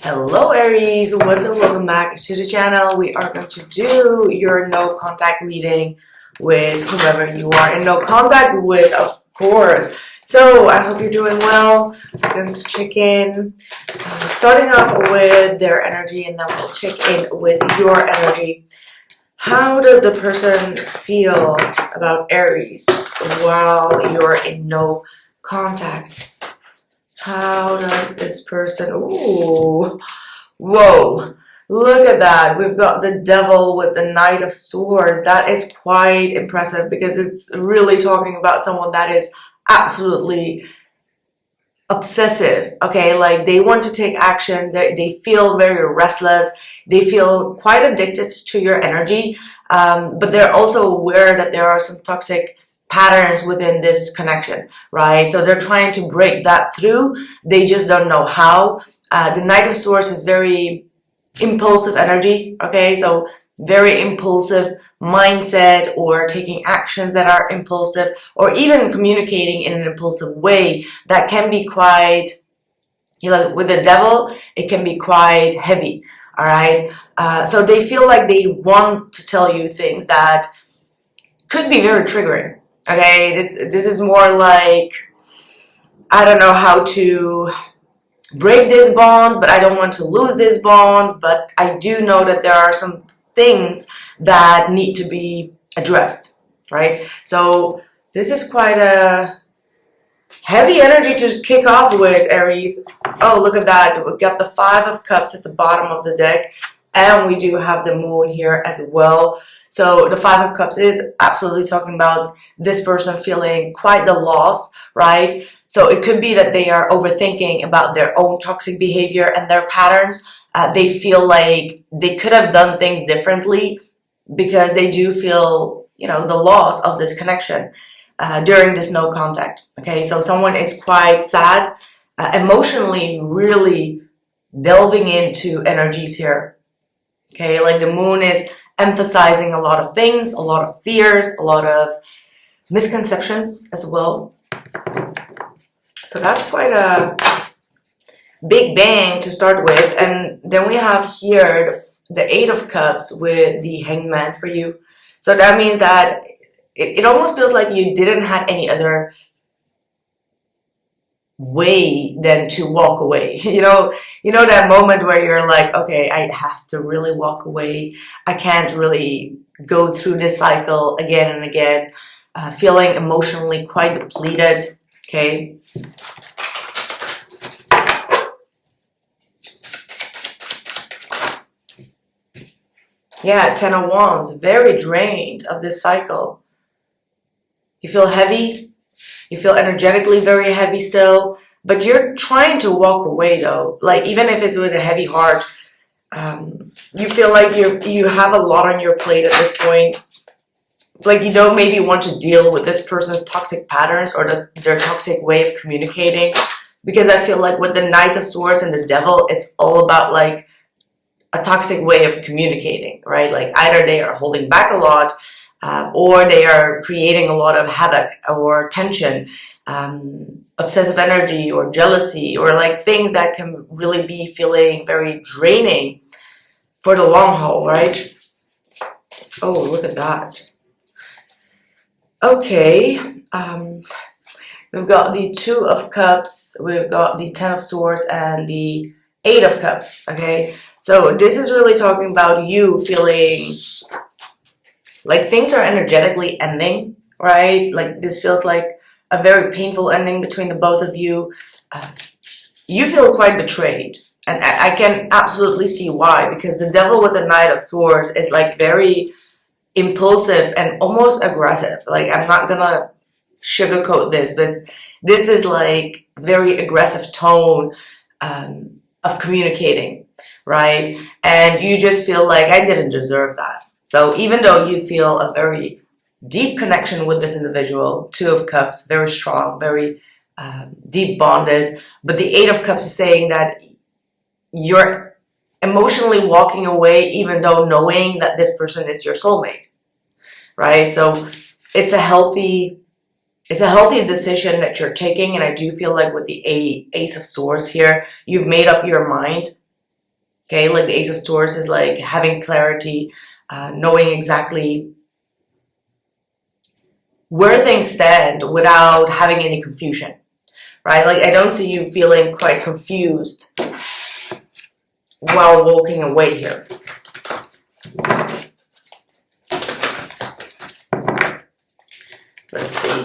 Hello Aries, what's up? Welcome back to the channel. We are going to do your no contact reading with whoever you are in no contact with, of course. So I hope you're doing well. I'm going to check in, starting off with their energy, and then we'll check in with your energy. How does the person feel about Aries while you're in no contact? How does this person, ooh, whoa, look at that. We've got the devil with the Knight of Swords. That is quite impressive because it's really talking about someone that is absolutely obsessive, okay? Like they want to take action. They feel very restless. They feel quite addicted to your energy, but they're also aware that there are some toxic patterns within this connection, right? So they're trying to break that through. They just don't know how. The Knight of Swords is very impulsive energy, okay? So very impulsive mindset, or taking actions that are impulsive, or even communicating in an impulsive way that can be quite, you know, with the devil, it can be quite heavy, all right? So they feel like they want to tell you things that could be very triggering. Okay, this is more like, I don't know how to break this bond, but I don't want to lose this bond, but I do know that there are some things that need to be addressed, right? So this is quite a heavy energy to kick off with, Aries. Oh, look at that. We got the Five of Cups at the bottom of the deck, and we do have the Moon here as well. So the Five of Cups is absolutely talking about this person feeling quite the loss, right? So it could be that they are overthinking about their own toxic behavior and their patterns. They feel like they could have done things differently because they do feel, you know, the loss of this connection during this no contact. Okay, so someone is quite sad, emotionally really delving into energies here. Okay, like the Moon is emphasizing a lot of things, a lot of fears, a lot of misconceptions as well. So that's quite a big bang to start with. And then we have here the Eight of Cups with the Hangman for you. So that means that it almost feels like you didn't have any other way than to walk away. You know that moment where you're like, okay, I have to really walk away. I can't really go through this cycle again and again, feeling emotionally quite depleted. Okay, yeah, Ten of Wands, very drained of this cycle. You feel heavy. You feel energetically very heavy still, but you're trying to walk away though. Like even if it's with a heavy heart, you feel like you have a lot on your plate at this point. Like you don't maybe want to deal with this person's toxic patterns or their toxic way of communicating, because I feel like with the Knight of Swords and the Devil, it's all about like a toxic way of communicating, right? Like either they are holding back a lot, or they are creating a lot of havoc or tension, obsessive energy or jealousy, or like things that can really be feeling very draining for the long haul, right? Oh, look at that. Okay, we've got the Two of Cups, we've got the Ten of Swords, and the Eight of Cups, okay? So this is really talking about you feeling like things are energetically ending, right? Like this feels like a very painful ending between the both of you. You feel quite betrayed. And I can absolutely see why, because the Devil with the Knight of Swords is like very impulsive and almost aggressive. Like I'm not gonna sugarcoat this, but this is like very aggressive tone of communicating, right? And you just feel like I didn't deserve that. So even though you feel a very deep connection with this individual, Two of Cups, very strong, very deep bonded, but the Eight of Cups is saying that you're emotionally walking away even though knowing that this person is your soulmate, right? So it's a healthy decision that you're taking, and I do feel like with the Ace of Swords here, you've made up your mind Okay, like the Ace of Swords is like having clarity, knowing exactly where things stand without having any confusion, right? Like I don't see you feeling quite confused while walking away here. Let's see.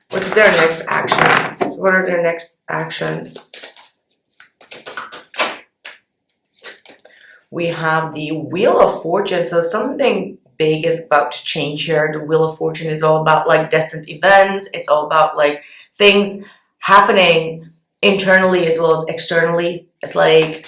What's their next actions? What are their next actions? We have the Wheel of Fortune. So something big is about to change here. The Wheel of Fortune is all about like destined events. It's all about like things happening internally as well as externally. It's like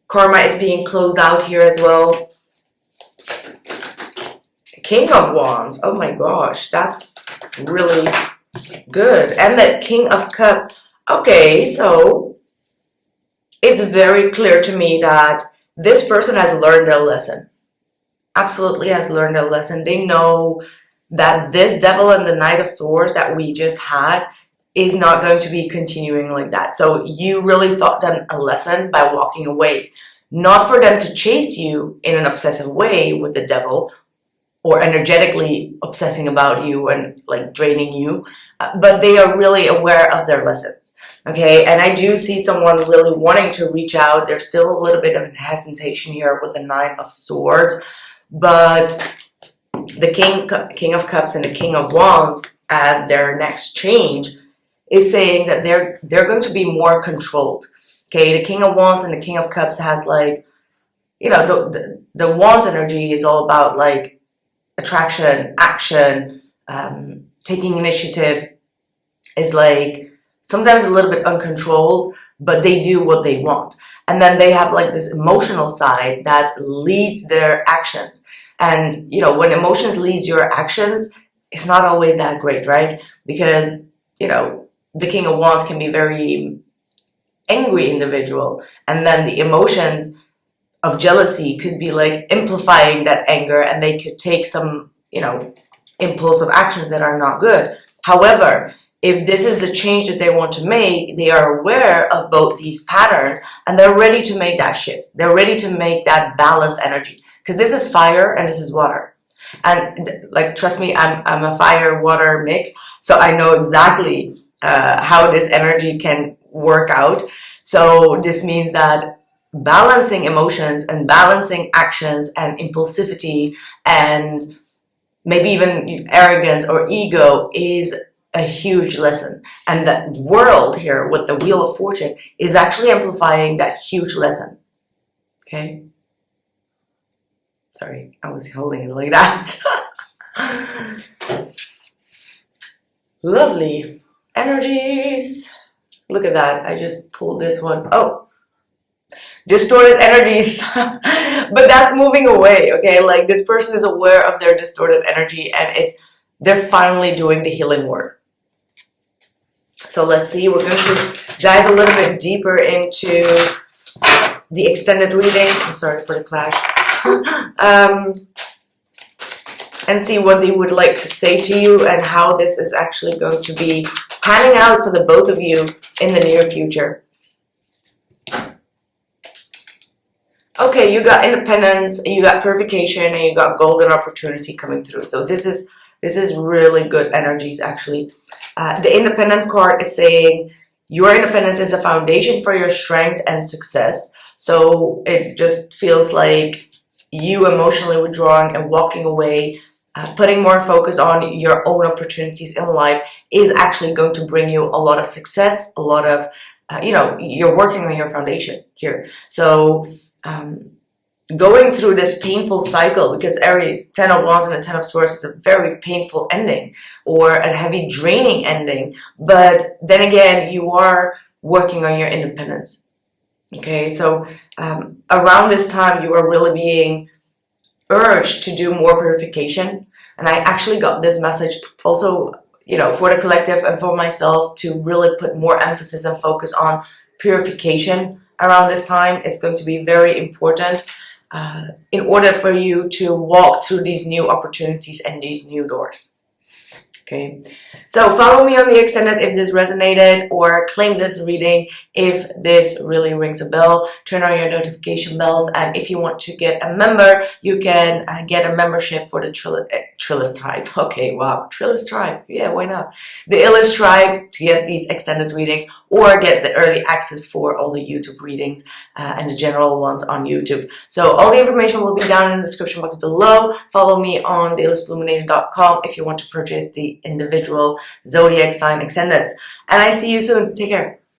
karma is being closed out here as well. King of Wands. Oh my gosh, that's really good. And the King of Cups. Okay, so it's very clear to me that this person has learned their lesson. Absolutely has learned their lesson. They know that this Devil and the Knight of Swords that we just had is not going to be continuing like that. So you really taught them a lesson by walking away. Not for them to chase you in an obsessive way with the Devil, or energetically obsessing about you and like draining you, but they are really aware of their lessons. Okay, and I do see someone really wanting to reach out. There's still a little bit of hesitation here with the Nine of Swords, but the King of Cups and the King of Wands as their next change is saying that they're going to be more controlled. Okay, the King of Wands and the King of Cups has like, you know, the Wands energy is all about like attraction, action, taking initiative, is like sometimes a little bit uncontrolled, but they do what they want. And then they have like this emotional side that leads their actions. And, you know, when emotions leads your actions, it's not always that great, right? Because, you know, the King of Wands can be very angry individual. And then the emotions of jealousy could be like amplifying that anger, and they could take some, you know, impulsive actions that are not good. However, if this is the change that they want to make, they are aware of both these patterns and they're ready to make that shift. They're ready to make that balanced energy, because this is fire and this is water. And like, trust me, I'm a fire water mix, so I know exactly how this energy can work out. So this means that balancing emotions and balancing actions and impulsivity and maybe even arrogance or ego is a huge lesson. And that world here with the Wheel of Fortune is actually amplifying that huge lesson. Okay? Sorry, I was holding it like that. Lovely energies. Look at that. I just pulled this one. Oh, distorted energies. But that's moving away, okay? Like this person is aware of their distorted energy and they're finally doing the healing work. So let's see, we're going to dive a little bit deeper into the extended reading. I'm sorry for the clash. And see what they would like to say to you and how this is actually going to be panning out for the both of you in the near future. Okay, you got independence, you got purification, and you got golden opportunity coming through. So this is really good energies, actually. The independent card is saying your independence is a foundation for your strength and success. So it just feels like you emotionally withdrawing and walking away, putting more focus on your own opportunities in life is actually going to bring you a lot of success, a lot of, you know, you're working on your foundation here. So going through this painful cycle, because Aries, 10 of Wands and the 10 of Swords is a very painful ending or a heavy draining ending. But then again, you are working on your independence. Okay, so around this time, you are really being urged to do more purification. And I actually got this message also, you know, for the collective and for myself to really put more emphasis and focus on purification around this time. It's going to be very important in order for you to walk through these new opportunities and these new doors. Okay, so follow me on the extended if this resonated, or claim this reading if this really rings a bell. Turn on your notification bells, and if you want to get a member, you can get a membership for the Trillist tribe. Okay, wow, Trillist tribe, yeah, why not? The illest tribe to get these extended readings, or get the early access for all the YouTube readings and the general ones on YouTube. So all the information will be down in the description box below. Follow me on theillestluminator.com if you want to purchase the individual zodiac sign extendeds. And I see you soon. Take care.